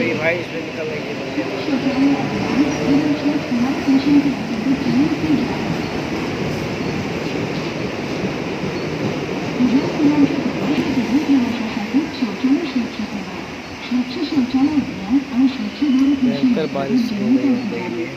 ये भाई इसमें निकल रही है भयंकर बारिश हो गई मुंबई में।